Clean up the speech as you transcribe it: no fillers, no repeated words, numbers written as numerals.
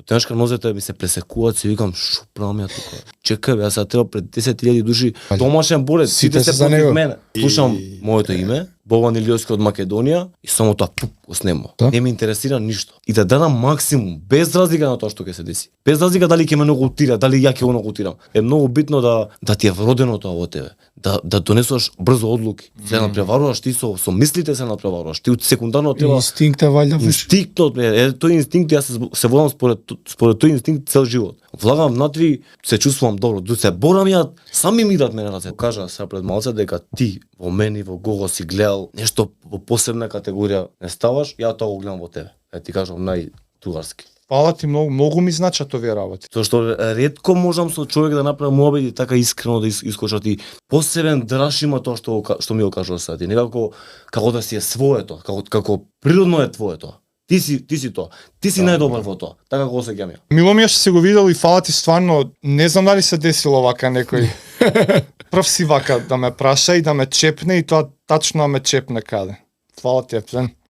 Тенешка нозете ми се пресекуваат, си викам, шо правам ја тука? Чекај бе, јас треба пред 10.000 души домашен борец, сите се против мене. Слушам моето име, Богдан Илиовски од Македонија и само тоа го снемо. Не ме интересира ништо. И да дадам максимум, без разлика на тоа што ќе се деси. Без разлика дали ќе ме нокаутира, дали ја ќе го нокаутирам. Е многу битно да ти е вродено тоа во тебе. Да донесуваш брзо одлуки. Се надпреваруваш ти со мислите се надпреваруваш. Ти секундарно треба инстинкт валјда виш. Инстинктот тој инстинкт јас се водам според тој инстинкт цел живот. Влагам внатри, се чувствувам добро. Се борам ја, сами ми идат мене раце. Кажа се пред малце дека ти во мене во Гого си гледал нешто во посебна категорија не ставаш, ја тоа го гледам во тебе. Ти кажам најтугарски. Фала ти многу ми значат овие работи. Тоа што ретко можам со човек да направам муабет и така искрено да искочат и посебен драж има тоа што ми го кажуваш сега. Некако како да си е своето, како природно е твоето. Ти си тоа. Ти си најдобар во тоа. Така го осеќам ја. Миломија што се го видел и фала ти стварно, не знам дали се десило вака некој. Прв си вака да ме праша и да ме чепне и тоа тачно ме чепне каде. Фала ти, Епсен.